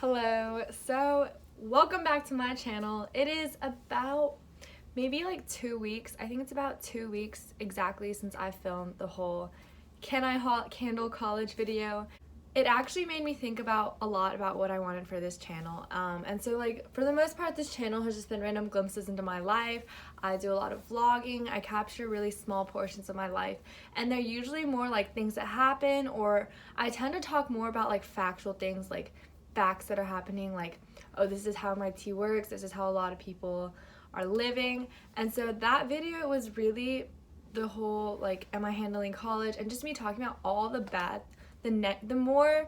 Hello, so welcome back to my channel. It is about maybe like 2 weeks. I think it's about 2 weeks exactly since I filmed the whole Can I Handle College video. It actually made me think about a lot about what I wanted for this channel. And so like for the most part, this channel has just been random glimpses into my life. I do a lot of vlogging. I capture really small portions of my life, and they're usually more like things that happen, or I tend to talk more about like factual things, like facts that are happening, like, oh, this is how MIT works, this is how a lot of people are living. And so that video was really the whole like, am I handling college, and just me talking about all the bad, the more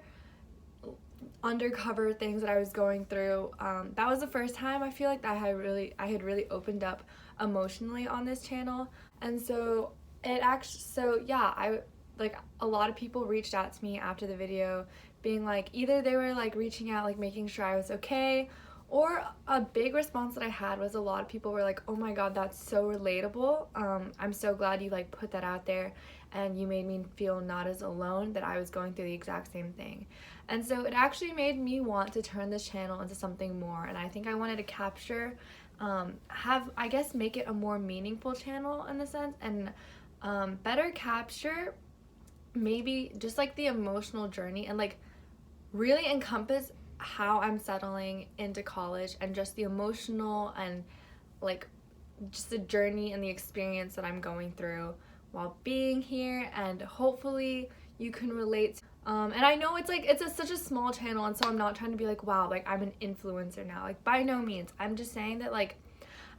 undercover things that I was going through. That was the first time I feel like that I had really opened up emotionally on this channel. And so it actually, so yeah, I like, a lot of people reached out to me after the video being like, either they were like reaching out, like making sure I was okay, or a big response that I had was a lot of people were like, oh my god, that's so relatable. I'm so glad you like put that out there and you made me feel not as alone, that I was going through the exact same thing. And so it actually made me want to turn this channel into something more, and I think I wanted to capture, I guess make it a more meaningful channel in the sense, and better capture maybe just like the emotional journey, and like really encompass how I'm settling into college, and just the emotional and like just the journey and the experience that I'm going through while being here. And hopefully you can relate. And I know it's like, such a small channel, and so I'm not trying to be like, wow, like I'm an influencer now, like by no means. I'm just saying that like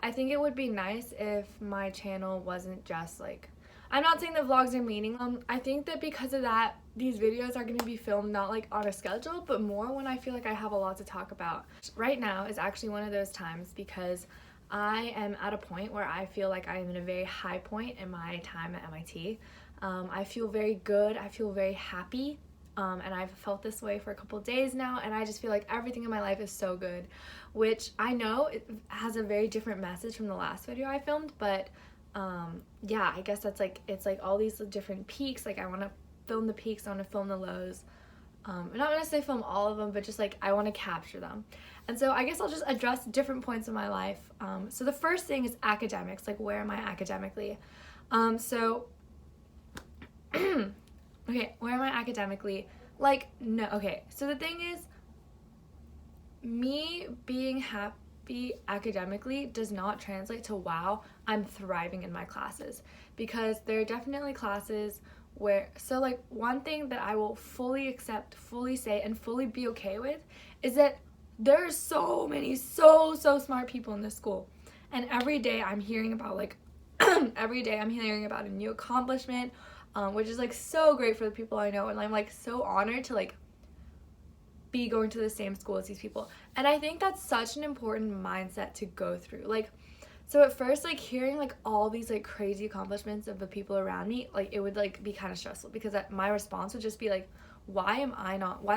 I think it would be nice if my channel wasn't just like, I'm not saying that vlogs are meaningless. I think that because of that, these videos are going to be filmed not like on a schedule, but more when I feel like I have a lot to talk about. Right now is actually one of those times, because I am at a point where I feel like I am in a very high point in my time at MIT. I feel very good. I feel very happy. And I've felt this way for a couple days now, and I just feel like everything in my life is so good, which I know it has a very different message from the last video I filmed, but yeah, I guess that's like, it's like all these different peaks. Like I want to film the peaks, I want to film the lows. I'm not gonna say film all of them, but just like I want to capture them. And so I guess I'll just address different points in my life. So the first thing is academics, like where am I academically? Okay, where am I academically? Like, no, okay, so the thing is, me being happy academically does not translate to, wow, I'm thriving in my classes. Because there are definitely classes where, so like one thing that I will fully accept, fully say, and fully be okay with is that there are so many so smart people in this school. And every day I'm hearing about like, every day I'm hearing about a new accomplishment, which is like so great for the people I know, and I'm like so honored to like be going to the same school as these people. And I think that's such an important mindset to go through. Like, so at first, like hearing like all these like crazy accomplishments of the people around me, like it would like be kind of stressful, because my response would just be like, why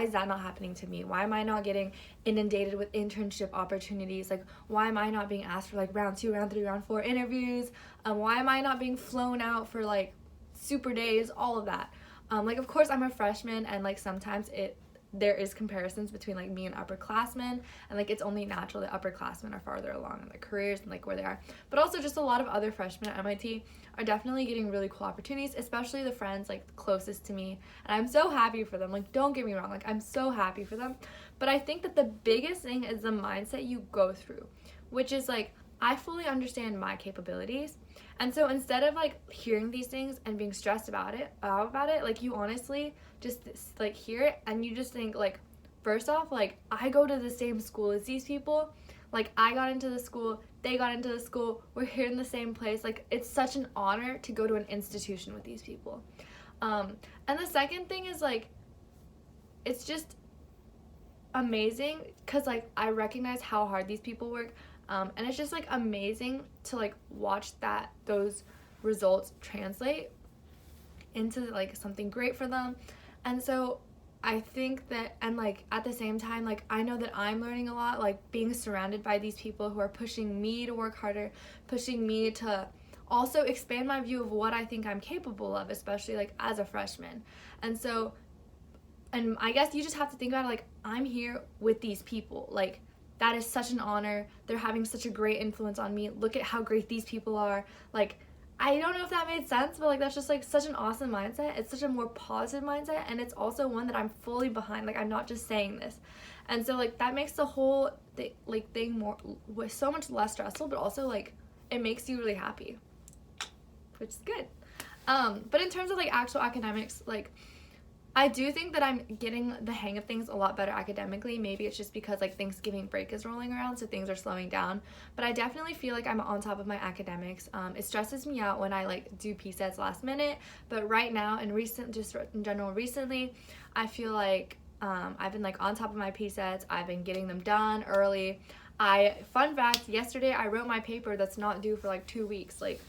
is that not happening to me? Why am I not getting inundated with internship opportunities? Like, why am I not being asked for like round 2, round 3, round 4 interviews? Why am I not being flown out for like super days, all of that? Like, of course I'm a freshman, and like sometimes there is comparisons between like me and upperclassmen, and like it's only natural that upperclassmen are farther along in their careers and like where they are. But also just a lot of other freshmen at MIT are definitely getting really cool opportunities, especially the friends like closest to me, and I'm so happy for them. Like, don't get me wrong, like I'm so happy for them. But I think that the biggest thing is the mindset you go through, which is like, I fully understand my capabilities. And so instead of like hearing these things and being stressed about it, like you honestly just like hear it, and you just think like, first off, like I go to the same school as these people. Like I got into the school, they got into the school, we're here in the same place. Like it's such an honor to go to an institution with these people. And the second thing is like, it's just amazing, because like I recognize how hard these people work. And it's just like amazing to like watch those results translate into like something great for them. And so I think that, and like at the same time, like I know that I'm learning a lot, like being surrounded by these people who are pushing me to work harder, pushing me to also expand my view of what I think I'm capable of, especially like as a freshman. And so and I guess you just have to think about it like, I'm here with these people. Like, that is such an honor. They're having such a great influence on me. Look at how great these people are. Like, I don't know if that made sense, but like, that's just like such an awesome mindset. It's such a more positive mindset, and it's also one that I'm fully behind. Like, I'm not just saying this. And so like, that makes the whole thing more, so much less stressful, but also like, it makes you really happy, which is good. But in terms of like actual academics, like, I do think that I'm getting the hang of things a lot better academically. Maybe it's just because like Thanksgiving break is rolling around, so things are slowing down. But I definitely feel like I'm on top of my academics. It stresses me out when I like do P-sets last minute. But right now, and just in general recently, I feel like I've been like on top of my P-sets. I've been getting them done early. Fun fact, yesterday I wrote my paper that's not due for like 2 weeks. Like,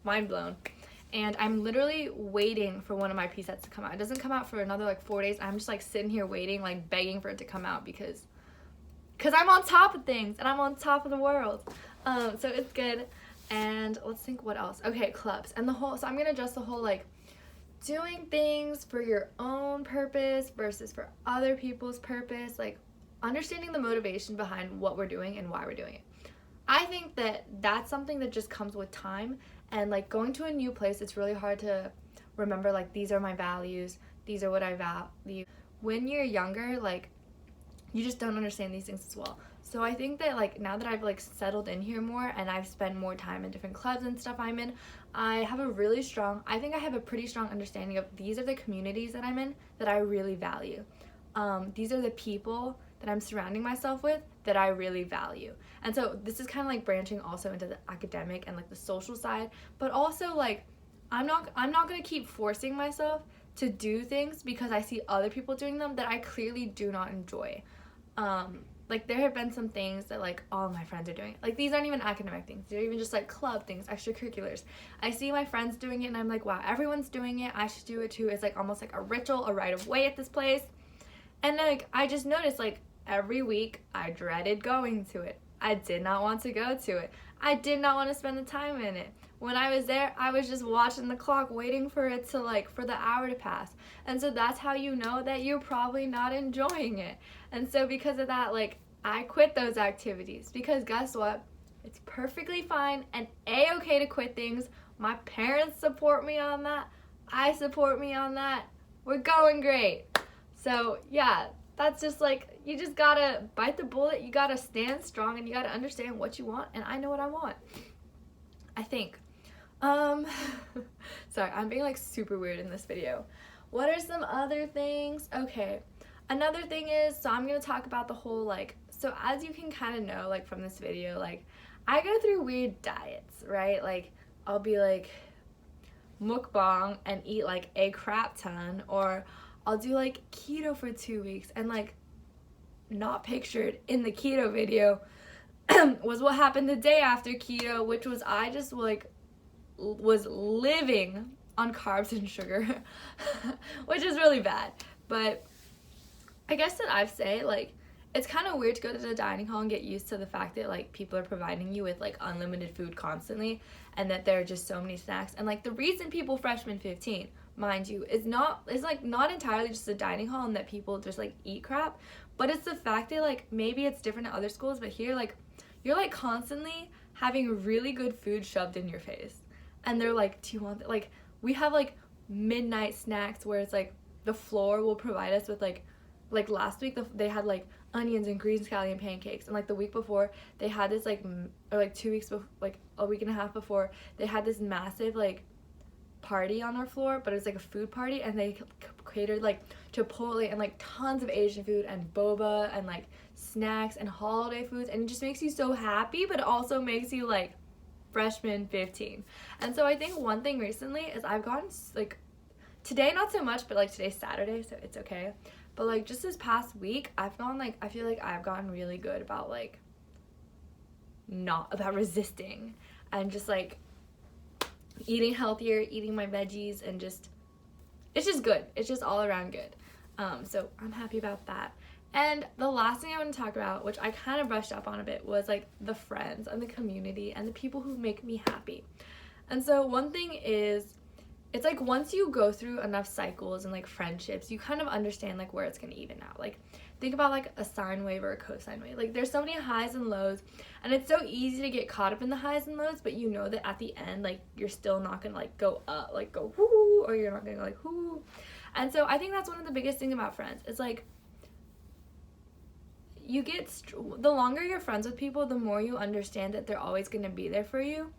mind blown. And I'm literally waiting for one of my P-sets to come out. It doesn't come out for another like 4 days. I'm just like sitting here waiting, like begging for it to come out because I'm on top of things and I'm on top of the world. So it's good. And let's think what else. Okay, clubs and so I'm gonna address the whole like doing things for your own purpose versus for other people's purpose. Like, understanding the motivation behind what we're doing and why we're doing it. I think that that's something that just comes with time. And like, going to a new place, it's really hard to remember like, these are my values, these are what I value. When you're younger, like, you just don't understand these things as well. So I think that like, now that I've like settled in here more and I've spent more time in different clubs and stuff I'm in, I have a pretty strong understanding of these are the communities that I'm in that I really value. These are the people that I'm surrounding myself with that I really value. And so this is kind of like branching also into the academic and like the social side, but also like, I'm not going to keep forcing myself to do things because I see other people doing them that I clearly do not enjoy. Like, there have been some things that like all my friends are doing. Like, these aren't even academic things. They're even just like club things, extracurriculars. I see my friends doing it and I'm like, wow, everyone's doing it. I should do it too. It's like almost like a ritual, a rite of way at this place. And like, I just noticed like every week I dreaded going to it. I did not want to go to it. I did not want to spend the time in it. When I was there, I was just watching the clock, waiting for it to like, for the hour to pass. And so that's how you know that you're probably not enjoying it. And so because of that, like, I quit those activities because guess what? It's perfectly fine and a-okay to quit things. My parents support me on that. I support me on that. We're going great. So yeah, that's just like, you just gotta bite the bullet, you gotta stand strong, and you gotta understand what you want, and I know what I want, I think. Sorry, I'm being like super weird in this video. What are some other things? Okay, another thing is, so I'm gonna talk about the whole like, so as you can kind of know like from this video, like, I go through weird diets, right? Like, I'll be like mukbang and eat like a crap ton, or I'll do like keto for 2 weeks, and like, not pictured in the keto video was what happened the day after keto, which was I just like was living on carbs and sugar, which is really bad. But I guess that I say like, it's kind of weird to go to the dining hall and get used to the fact that like people are providing you with like unlimited food constantly, and that there are just so many snacks. And like, the reason people freshman 15, mind you, is not entirely just the dining hall and that people just like eat crap, but it's the fact that like, maybe it's different at other schools, but here like, you're like constantly having really good food shoved in your face, and they're like, do you want that? Like, we have like midnight snacks where it's like the floor will provide us with like last week they had like onions and green scallion pancakes, and like the week before they had this like, or like 2 weeks before, like a week and a half before, they had this massive like party on our floor, but it was like a food party, and they catered like Chipotle and like tons of Asian food and boba and like snacks and holiday foods, and it just makes you so happy, but it also makes you like freshman 15. And so I think one thing recently is I've gotten like, today not so much, but like today's Saturday, so it's okay, but like just this past week I've gone like, I feel like I've gotten really good about like about resisting and just like eating healthier, eating my veggies, and just, it's just good. It's just all around good. So I'm happy about that. And the last thing I want to talk about, which I kind of brushed up on a bit, was like the friends and the community and the people who make me happy. And so one thing is, it's like once you go through enough cycles and like friendships, you kind of understand like where it's gonna even out. Like think about like a sine wave or a cosine wave. Like there's so many highs and lows, and it's so easy to get caught up in the highs and lows, but you know that at the end, like you're still not gonna like go up, like go whoo, or you're not gonna go like whoo. And so I think that's one of the biggest things about friends. It's like you get the longer you're friends with people, the more you understand that they're always gonna be there for you.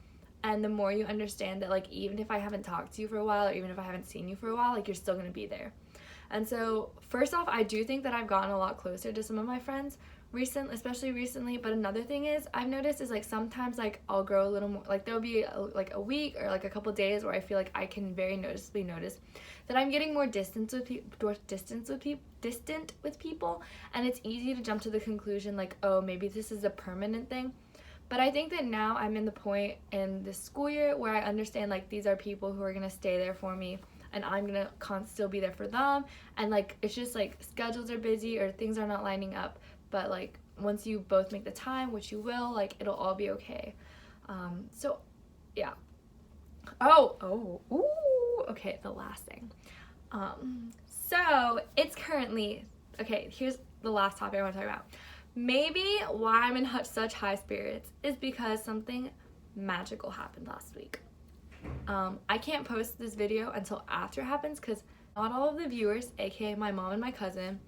And the more you understand that, like, even if I haven't talked to you for a while, or even if I haven't seen you for a while, like, you're still going to be there. And so, first off, I do think that I've gotten a lot closer to some of my friends especially recently. But another thing is, I've noticed is, like, sometimes, like, I'll grow a little more, like, there'll be, like, a week or, like, a couple days where I feel like I can very noticeably notice that I'm getting more distant with people. And it's easy to jump to the conclusion, like, oh, maybe this is a permanent thing. But I think that now I'm in the point in this school year where I understand, like, these are people who are going to stay there for me, and I'm going to still be there for them. And, like, it's just, like, schedules are busy or things are not lining up. But, like, once you both make the time, which you will, like, it'll all be okay. So, yeah. Okay, the last thing. So, it's currently, okay, here's the last topic I want to talk about. Maybe why I'm in such high spirits is because something magical happened last week. I can't post this video until after it happens because not all of the viewers, aka my mom and my cousin,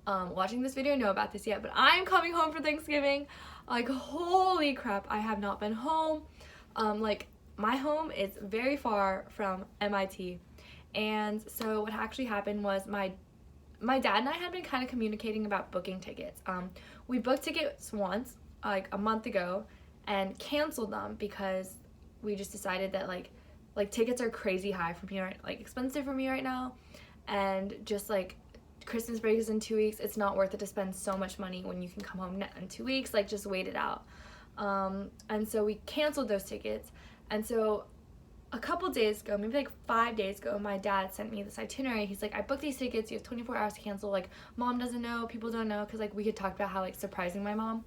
watching this video know about this yet, but I'm coming home for Thanksgiving. Like, holy crap, I have not been home. Like, my home is very far from MIT. And so what actually happened was my dad and I had been kind of communicating about booking tickets. We booked tickets once, like a month ago, and canceled them because we just decided that like tickets are crazy high for me, like expensive for me right now, and just like Christmas break is in 2 weeks. It's not worth it to spend so much money when you can come home in 2 weeks. Like, just wait it out. And so we canceled those tickets. And so a couple days ago, maybe like 5 days ago, my dad sent me this itinerary. He's like, I booked these tickets, you have 24 hours to cancel. Like, mom doesn't know, people don't know, because like we had talked about how like surprising my mom.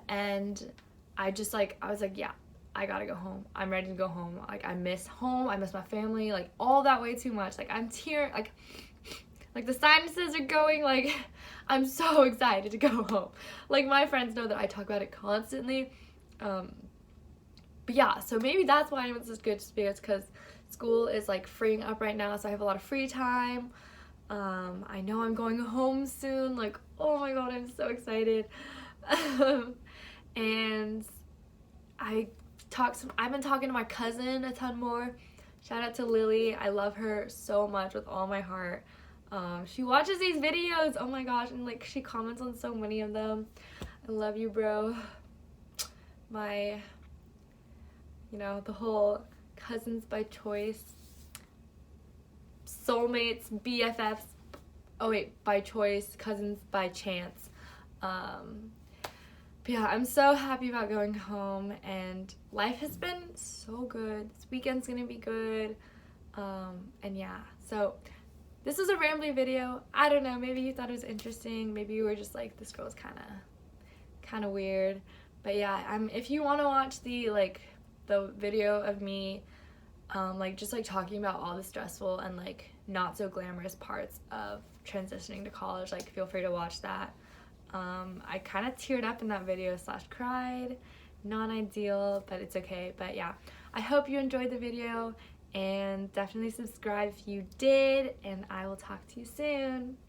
And I was like, yeah, I gotta go home. I'm ready to go home. Like, I miss home, I miss my family, like all that way too much. Like, I'm tearing, like the sinuses are going, like I'm so excited to go home. Like, my friends know that I talk about it constantly. But yeah, so maybe that's why I'm in such good spirits, because school is like freeing up right now, so I have a lot of free time. I know I'm going home soon, like, oh my god, I'm so excited. And I've been talking to my cousin a ton more. Shout out to Lily, I love her so much with all my heart. She watches these videos, oh my gosh, and like she comments on so many of them. I love you, bro. The whole cousins by choice, soulmates, BFFs, by choice, cousins by chance. But yeah, I'm so happy about going home, and life has been so good. This weekend's gonna be good. And yeah, so this was a rambly video. I don't know, maybe you thought it was interesting, maybe you were just like, this girl's kind of weird. But yeah, if you want to watch the video of me just like talking about all the stressful and like not so glamorous parts of transitioning to college, like feel free to watch that. I kind of teared up in that video / cried. Not ideal, but it's okay. But yeah, I hope you enjoyed the video, and definitely subscribe if you did, and I will talk to you soon.